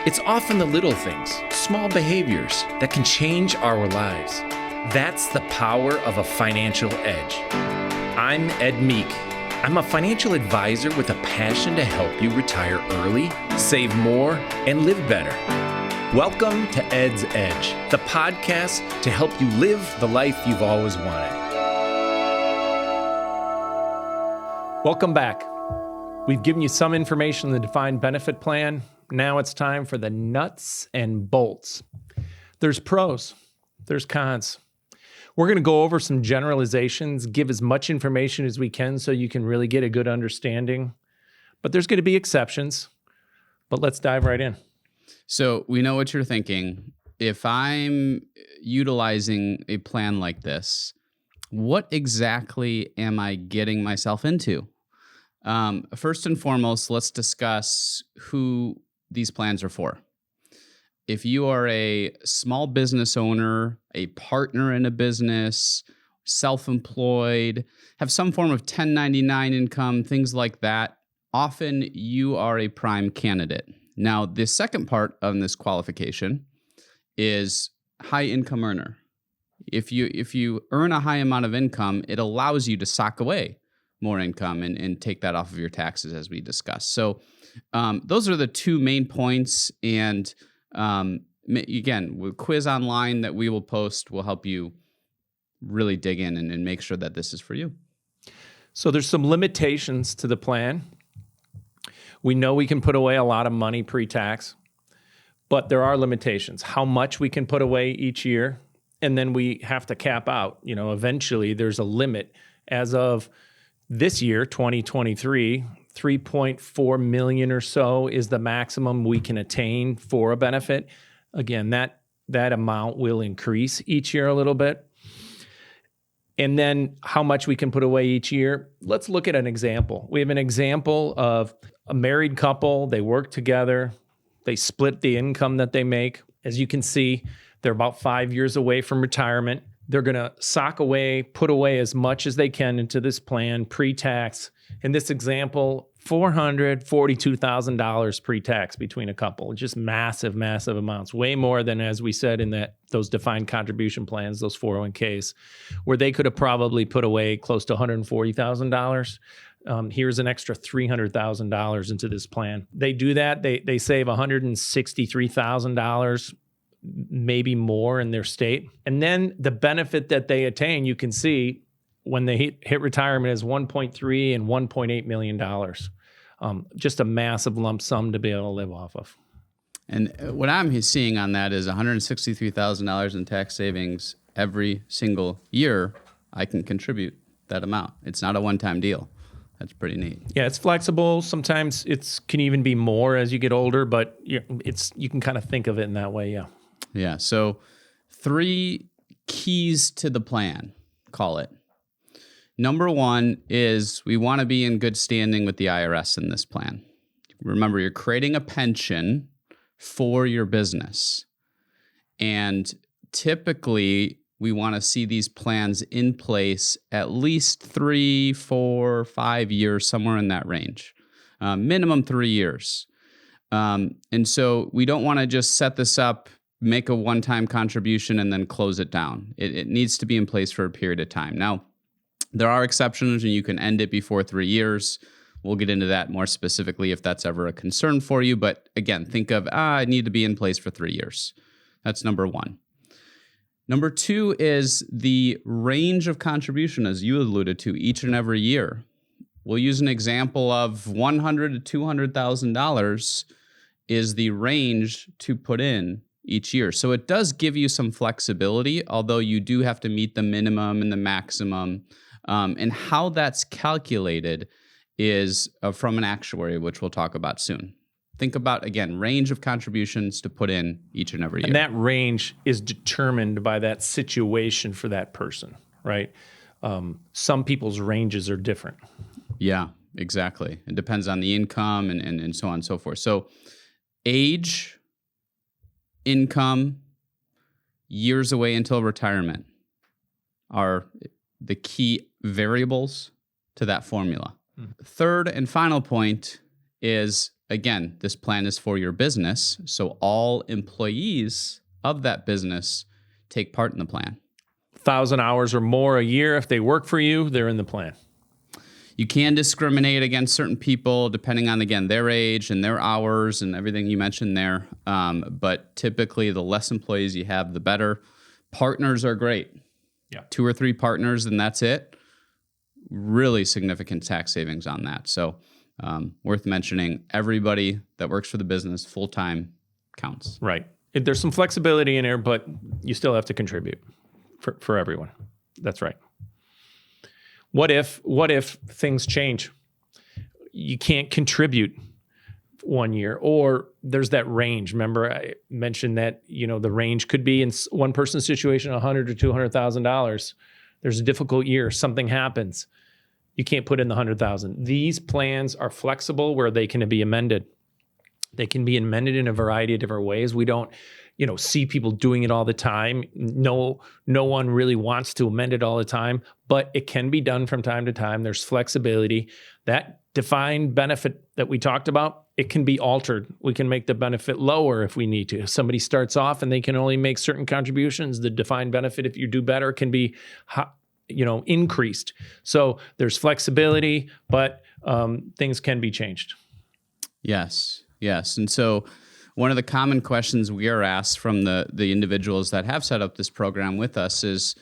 It's often the little things, small behaviors that can change our lives. That's the power of a financial edge. I'm Ed Meek. I'm a financial advisor with a passion to help you retire early, save more, and live better. Welcome to Ed's Edge, the podcast to help you live the life you've always wanted. Welcome back. We've given you some information on the defined benefit plan. Now it's time for the nuts and bolts. There's pros, there's cons. We're going to go over some generalizations, give as much information as we can so you can really get a good understanding. But there's going to be exceptions. But let's dive right in. So we know what you're thinking. If I'm utilizing a plan like this, what exactly am I getting myself into? First and foremost, let's discuss who these plans are for. If you are a small business owner, a partner in a business, self-employed, have some form of 1099 income, things like that, often you are a prime candidate. Now, the second part of this qualification is high income earner. If you earn a high amount of income, it allows you to sock away more income and take that off of your taxes, as we discussed. So those are the two main points. And again, the quiz online that we will post will help you really dig in and make sure that this is for you. So there's some limitations to the plan. We know we can put away a lot of money pre-tax, but there are limitations. How much we can put away each year, and then we have to cap out. Eventually there's a limit. As of this year, 2023, 3.4 million or so is the maximum we can attain for a benefit. Again, that amount will increase each year a little bit. And then how much we can put away each year. Let's look at an example. We have an example of a married couple. They work together. They split the income that they make. As you can see, they're about 5 years away from retirement. They're going to sock away, put away as much as they can into this plan pre-tax. In this example, $442,000 pre-tax between a couple. Just massive, massive amounts. Way more than, as we said, in those defined contribution plans, those 401ks, where they could have probably put away close to $140,000. Here's an extra $300,000 into this plan. They do that. They save $163,000, maybe more in their state. And then the benefit that they attain, you can see when they hit retirement, is $1.3 and $1.8 million. Just a massive lump sum to be able to live off of. And what I'm seeing on that is $163,000 in tax savings every single year. I can contribute that amount. It's not a one-time deal. That's pretty neat. Yeah, it's flexible. Sometimes it can even be more as you get older, but you can kind of think of it in that way, yeah. Yeah, so 3 keys to the plan, call it. Number 1 is we want to be in good standing with the IRS in this plan. Remember, you're creating a pension for your business. And typically, we want to see these plans in place at least 3, 4, 5 years, somewhere in that range. Minimum 3 years. And so we don't want to just set this up, make a one-time contribution, and then close it down. It needs to be in place for a period of time. Now, there are exceptions, and you can end it before 3 years. We'll get into that more specifically if that's ever a concern for you. But again, think of, I need to be in place for 3 years. That's number 1. Number 2 is the range of contribution, as you alluded to, each and every year. We'll use an example of $100,000 to $200,000 is the range to put in each year. So it does give you some flexibility, although you do have to meet the minimum and the maximum. And how that's calculated is from an actuary, which we'll talk about soon. Think about, again, range of contributions to put in each and every year. And that range is determined by that situation for that person, right? Some people's ranges are different. Yeah, exactly. It depends on the income and so on and so forth. So age, income, years away until retirement are the key variables to that formula. Third and final point is again, this plan is for your business. So all employees of that business take part in the plan. 1,000 hours or more a year. If they work for you, they're in the plan. You can discriminate against certain people depending on, again, their age and their hours and everything you mentioned there. But typically, the less employees you have, the better. Partners are great. Yeah. 2 or 3 partners, and that's it. Really significant tax savings on that. So worth mentioning, everybody that works for the business full-time counts. Right. There's some flexibility in there, but you still have to contribute for everyone. That's right. What if things change? You can't contribute one year, or there's that range. Remember, I mentioned that the range could be in one person's situation $100,000 to $200,000. There's a difficult year, something happens. You can't put in the $100,000. These plans are flexible where they can be amended. They can be amended in a variety of different ways. We don't see people doing it all the time. No one really wants to amend it all the time, but it can be done from time to time. There's flexibility. That defined benefit that we talked about, it can be altered. We can make the benefit lower if we need to. If somebody starts off and they can only make certain contributions, the defined benefit, if you do better, can be increased. So there's flexibility, but things can be changed. Yes. And so one of the common questions we are asked from the individuals that have set up this program with us is,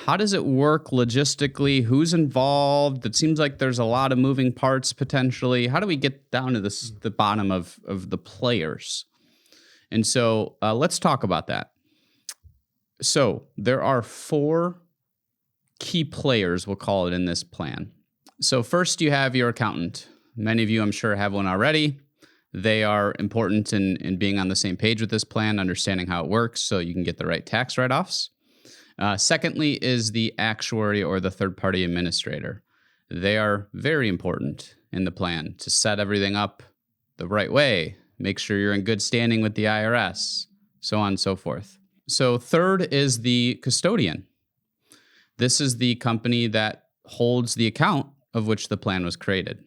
how does it work logistically? Who's involved? It seems like there's a lot of moving parts potentially. How do we get down to the bottom of the players? And so let's talk about that. So there are 4 key players, we'll call it, in this plan. So first you have your accountant. Many of you, I'm sure, have one already. They are important in being on the same page with this plan, understanding how it works so you can get the right tax write-offs. Secondly is the actuary or the third-party administrator. They are very important in the plan to set everything up the right way, make sure you're in good standing with the IRS, so on and so forth. So third is the custodian. This is the company that holds the account of which the plan was created.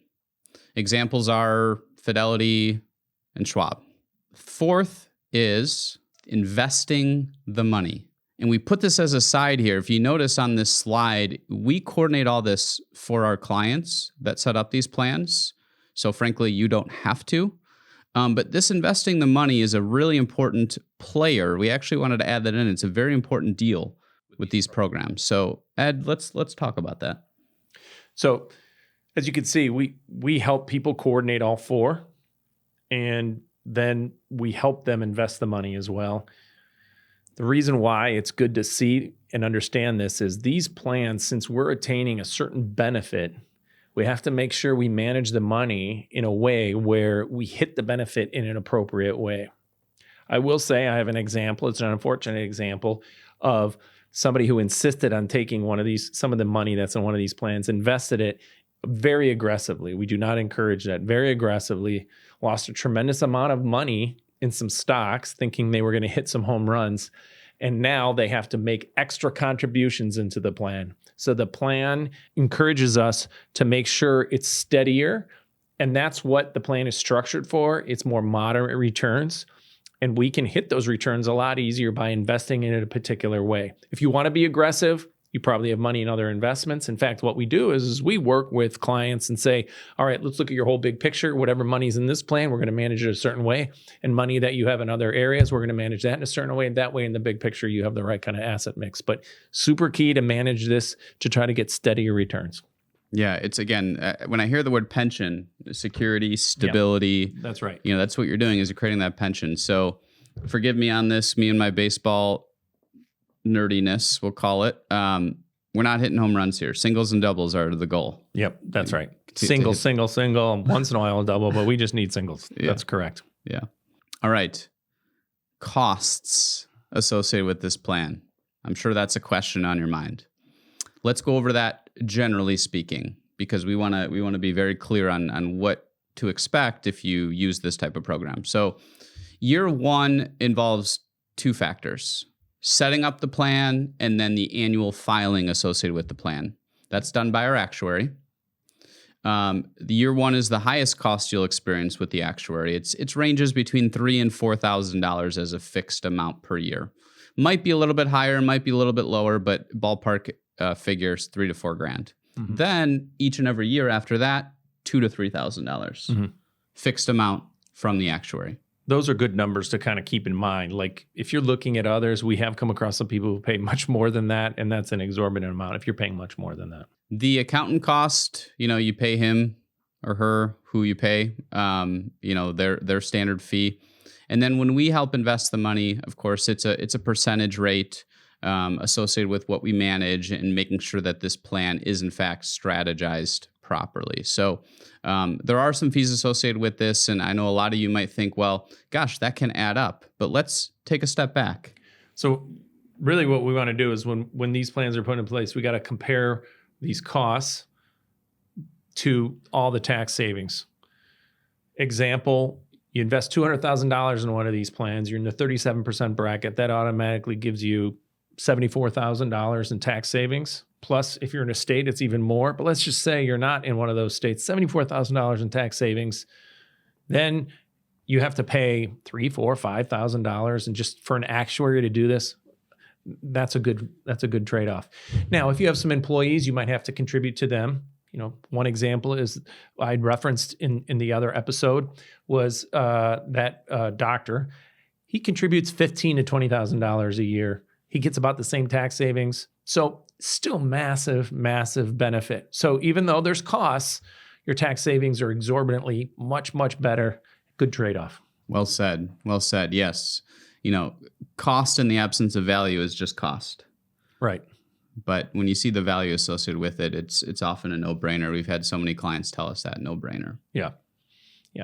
Examples are Fidelity and Schwab. Fourth is investing the money. And we put this as a side here. If you notice on this slide, we coordinate all this for our clients that set up these plans. So frankly, you don't have to. But this investing the money is a really important player. We actually wanted to add that in. It's a very important deal with these programs. So Ed, let's talk about that. So as you can see, we help people coordinate all 4, and then we help them invest the money as well. The reason why it's good to see and understand this is these plans, since we're attaining a certain benefit, we have to make sure we manage the money in a way where we hit the benefit in an appropriate way. I will say I have an example. It's an unfortunate example of somebody who insisted on taking some of the money that's in one of these plans, invested it very aggressively. We do not encourage that. Very aggressively, lost a tremendous amount of money in some stocks, thinking they were going to hit some home runs. And now they have to make extra contributions into the plan. So the plan encourages us to make sure it's steadier. And that's what the plan is structured for. It's more moderate returns. And we can hit those returns a lot easier by investing in it a particular way. If you want to be aggressive, you probably have money in other investments. In fact, what we do is we work with clients and say, all right, let's look at your whole big picture. Whatever money's in this plan, we're going to manage it a certain way. And money that you have in other areas, we're going to manage that in a certain way. And that way, in the big picture, you have the right kind of asset mix. But super key to manage this to try to get steadier returns. Yeah, it's again, when I hear the word pension, security, stability. Yeah, that's right. That's what you're doing is you're creating that pension. So forgive me on this, me and my baseball nerdiness, we'll call it. We're not hitting home runs here. Singles and doubles are the goal. Yep, that's right. Single. Once in a while a double, but we just need singles. Yeah. That's correct. Yeah. All right. Costs associated with this plan. I'm sure that's a question on your mind. Let's go over that generally speaking, because we want to be very clear on what to expect if you use this type of program. So year 1 involves 2 factors: setting up the plan, and then the annual filing associated with the plan. That's done by our actuary. The year one is the highest cost you'll experience with the actuary. It's ranges between $3,000 and $4,000 as a fixed amount per year. Might be a little bit higher, might be a little bit lower, but ballpark figures $3,000 to $4,000. Mm-hmm. Then each and every year after that, $2,000 to $3,000 fixed amount from the actuary. Those are good numbers to kind of keep in mind. Like if you're looking at others, we have come across some people who pay much more than that, and that's an exorbitant amount if you're paying much more than that. The accountant cost, you pay him or her, who you pay, their standard fee. And then when we help invest the money, of course, it's a percentage rate associated with what we manage and making sure that this plan is in fact strategized properly. So there are some fees associated with this, and I know a lot of you might think, well, gosh, that can add up. But let's take a step back. So really what we want to do is when these plans are put in place, we got to compare these costs to all the tax savings. Example, you invest $200,000 in one of these plans, you're in the 37% bracket, that automatically gives you $74,000 in tax savings. Plus, if you're in a state, it's even more. But let's just say you're not in one of those states, $74,000 in tax savings. Then you have to pay $3,000, $4,000, $5,000, and just for an actuary to do this, that's a good trade-off. Now, if you have some employees, you might have to contribute to them. One example is I'd referenced in the other episode was that doctor. He contributes $15,000 to $20,000 a year. He gets about the same tax savings. So still massive, massive benefit. So even though there's costs, your tax savings are exorbitantly much, much better. Good trade-off. Well said. Well said. Yes. Cost in the absence of value is just cost. Right. But when you see the value associated with it, it's often a no-brainer. We've had so many clients tell us that, no-brainer. Yeah.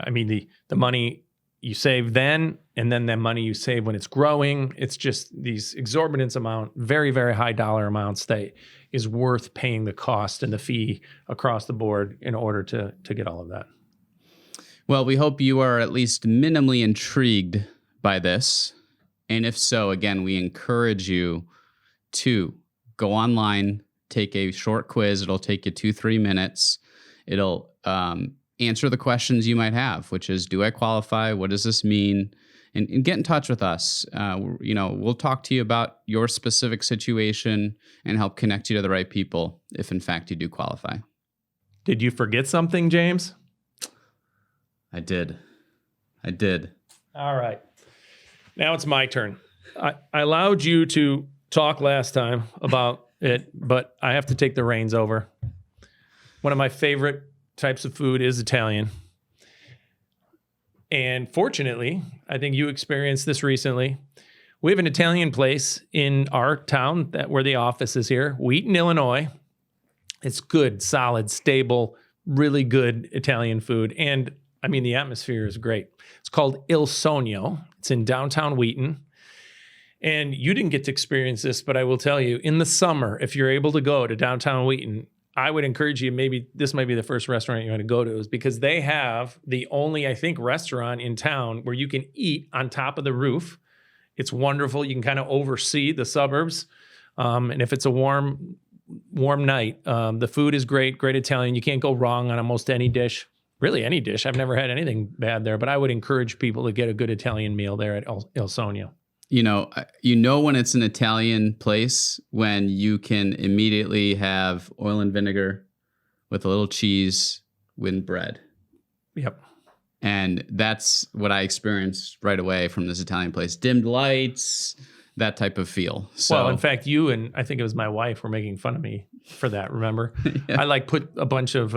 I mean, the money you save then, and then the money you save when it's growing, it's just these exorbitant amount, very, very high dollar amounts that is worth paying the cost and the fee across the board in order to get all of that. Well, we hope you are at least minimally intrigued by this. And if so, again, we encourage you to go online, take a short quiz. It'll take you 2-3 minutes. It'll answer the questions you might have, which is, do I qualify? What does this mean? And get in touch with us. We'll talk to you about your specific situation and help connect you to the right people if, in fact, you do qualify. Did you forget something, James? I did. All right. Now it's my turn. I allowed you to talk last time about it, but I have to take the reins over. One of my favorite types of food is Italian. And fortunately, I think you experienced this recently. We have an Italian place in our town where the office is here, Wheaton, Illinois. It's good, solid, stable, really good Italian food. And I mean, the atmosphere is great. It's called Il Sogno. It's in downtown Wheaton. And you didn't get to experience this, but I will tell you, in the summer, if you're able to go to downtown Wheaton, I would encourage you, maybe this might be the first restaurant you're going to go to, is because they have the only, I think, restaurant in town where you can eat on top of the roof. It's wonderful. You can kind of oversee the suburbs. And if it's a warm night, the food is great Italian. You can't go wrong on almost any dish. Really any dish. I've never had anything bad there, but I would encourage people to get a good Italian meal there at Il Sogno. When it's an Italian place when you can immediately have oil and vinegar with a little cheese with bread. Yep. And that's what I experienced right away from this Italian place. Dimmed lights, that type of feel. So, well, in fact, you and I think it was my wife were making fun of me for that, remember? Yeah. I put a bunch of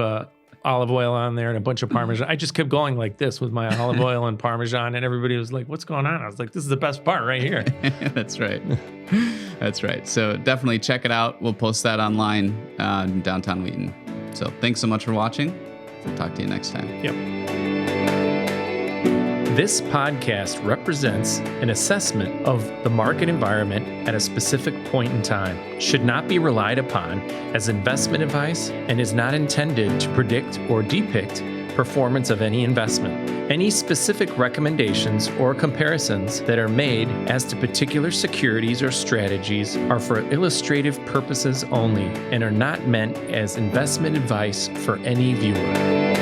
olive oil on there and a bunch of Parmesan. I just kept going like this with my olive oil and Parmesan, and everybody was like, what's going on? I was like, this is the best part right here. That's right. That's right. So definitely check it out. We'll post that online in downtown Wheaton. So thanks so much for watching. We'll talk to you next time. Yep. This podcast represents an assessment of the market environment at a specific point in time, should not be relied upon as investment advice, and is not intended to predict or depict performance of any investment. Any specific recommendations or comparisons that are made as to particular securities or strategies are for illustrative purposes only and are not meant as investment advice for any viewer.